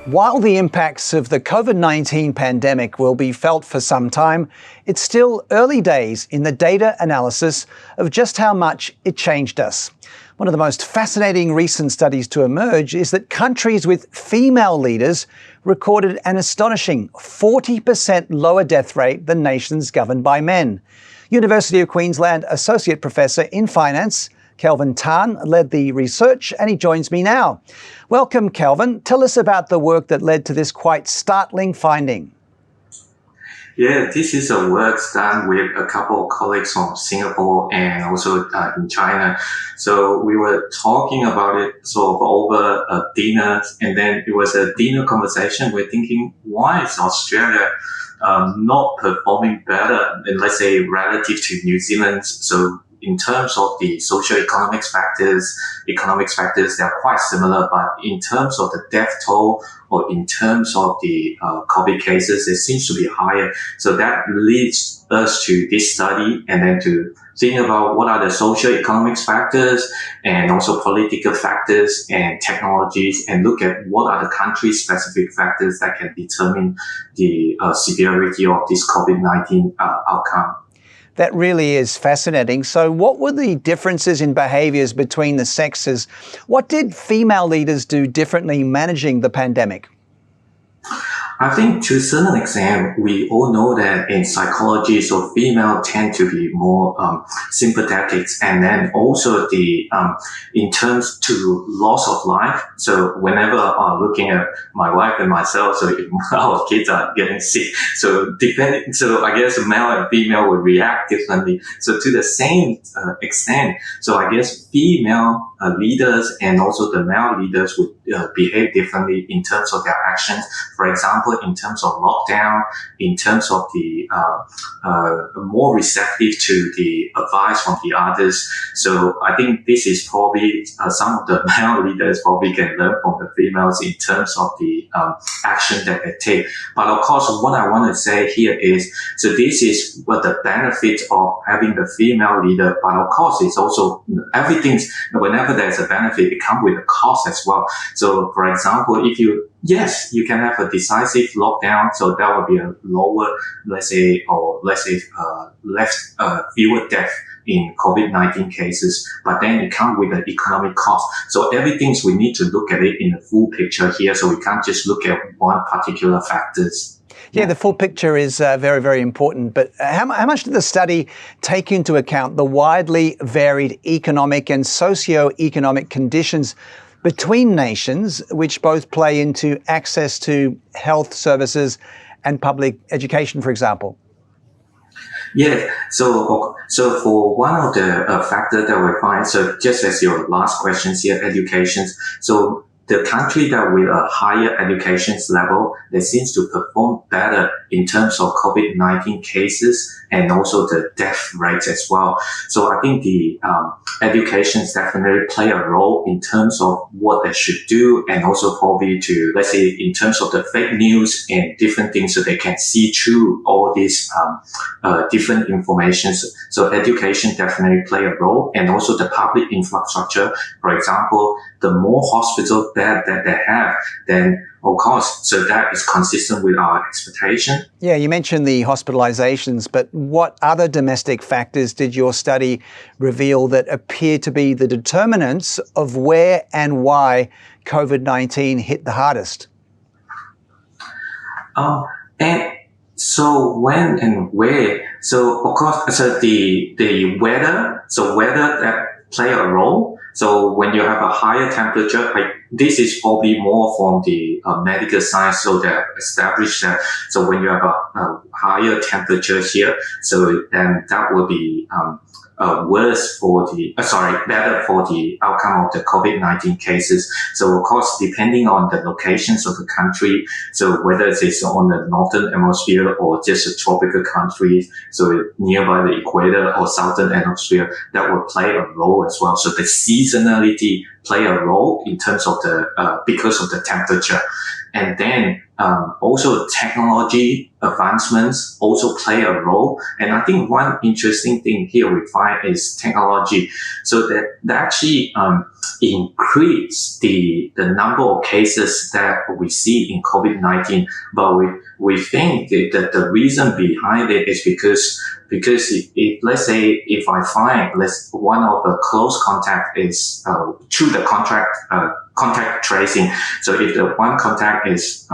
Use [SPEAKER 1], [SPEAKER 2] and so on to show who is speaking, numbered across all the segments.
[SPEAKER 1] While the impacts of the COVID-19 pandemic will be felt for some time, it's still early days in the data analysis of just how much it changed us. One of the most fascinating recent studies to emerge is that countries with female leaders recorded an astonishing 40% lower death rate than nations governed by men. University of Queensland Associate Professor in Finance, KELVIN led the research, and he joins me now. Welcome, KELVIN. Tell us about the work that led to this quite startling finding.
[SPEAKER 2] Yeah, this is a work done with a couple of colleagues from Singapore and also in China. So we were talking about it sort of over a dinner, and then it was a dinner conversation. We're thinking, why is Australia not performing better, let's say, relative to New Zealand? So in terms of the socioeconomic factors, economics factors, they're quite similar, but in terms of the death toll or in terms of the COVID cases, it seems to be higher. So that leads us to this study and then to think about what are the socioeconomic factors and also political factors and technologies, and look at what are the country-specific factors that can determine the severity of this COVID-19 outcome.
[SPEAKER 1] That really is fascinating. So what were the differences in behaviours between the sexes? What did female leaders do differently managing the pandemic?
[SPEAKER 2] I think to a certain extent, we all know that in psychology, so female tend to be more sympathetic, and then also in terms to loss of life. So whenever I'm looking at my wife and myself, so if our kids are getting sick, so I guess male and female will react differently. So to the same extent, so I guess female leaders and also the male leaders would behave differently in terms of their actions. For example, in terms of lockdown, in terms of the more receptive to the advice from the others. So I think this is probably some of the male leaders probably can learn from the females in terms of the action that they take. But of course, what I want to say here is, so this is what the benefit of having the female leader, but of course it's also everything's, whenever there's a benefit, it comes with a cost as well. So for example, if you can have a decisive lockdown, so that would be a lower, fewer deaths in COVID-19 cases, but then it comes with an economic cost. So everything, we need to look at it in the full picture here, so we can't just look at one particular factors.
[SPEAKER 1] Yeah, the full picture is very, very important. But how much did the study take into account the widely varied economic and socio-economic conditions between nations, which both play into access to health services and public education, for example?
[SPEAKER 2] Yeah, so for one of the factors that we find, so just as your last questions here, education. So the country that with a higher education level, that seems to perform better in terms of COVID-19 cases and also the death rates as well. So I think the education definitely play a role in terms of what they should do, and also probably to, let's say, in terms of the fake news and different things, so they can see through all these different informations. So education definitely play a role, and also the public infrastructure. For example, the more hospital bed that they have, then of course, so that is consistent with our expectation.
[SPEAKER 1] Yeah, you mentioned the hospitalizations, but what other domestic factors did your study reveal that appear to be the determinants of where and why COVID-19 hit the hardest?
[SPEAKER 2] And so when and where, so of course, so the weather that play a role. So when you have a higher temperature, this is probably more from the medical science, so they established that. So when you have a higher temperature here, so then that will be better for the outcome of the COVID-19 cases. So of course, depending on the locations of the country, so whether it's on the northern hemisphere or just a tropical country, so nearby the equator or southern hemisphere, that will play a role as well. So the seasonality play a role in terms of the because of the temperature. And then also technology advancements also play a role. And I think one interesting thing here we find is technology. So that actually increase the number of cases that we see in COVID-19. But we think that the reason behind it is because if let's say if I find one of the close contact is through the contact tracing. So if the one contact is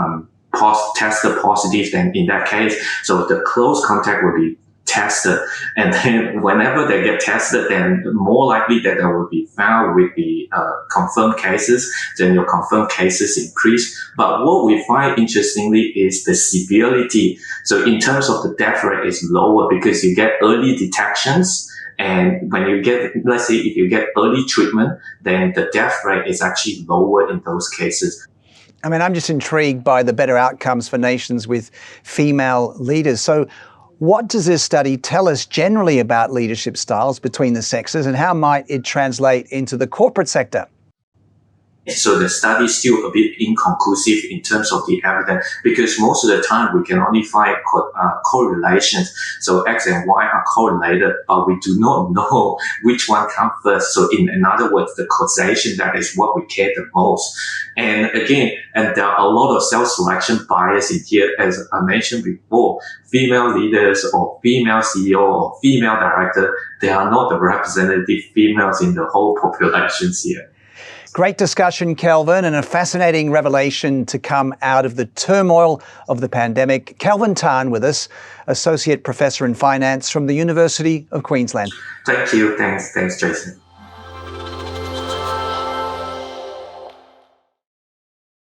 [SPEAKER 2] tested positive, then in that case, so the close contact will be tested, and then whenever they get tested, then more likely that they will be found with the confirmed cases. Then your confirmed cases increase. But what we find interestingly is the severity. So in terms of the death rate is lower because you get early detections. And when you get, let's say if you get early treatment, then the death rate is actually lower in those cases.
[SPEAKER 1] I mean, I'm just intrigued by the better outcomes for nations with female leaders. So what does this study tell us generally about leadership styles between the sexes, and how might it translate into the corporate sector?
[SPEAKER 2] So the study is still a bit inconclusive in terms of the evidence, because most of the time we can only find correlations. So X and Y are correlated, but we do not know which one comes first. So in other words, the causation, that is what we care the most. And again, and there are a lot of self-selection bias in here. As I mentioned before, female leaders or female CEO or female director, they are not the representative females in the whole populations here.
[SPEAKER 1] Great discussion, Kelvin, and a fascinating revelation to come out of the turmoil of the pandemic. Kelvin Tan with us, Associate Professor in Finance from the University of Queensland.
[SPEAKER 2] Thank you. Thanks, Jason.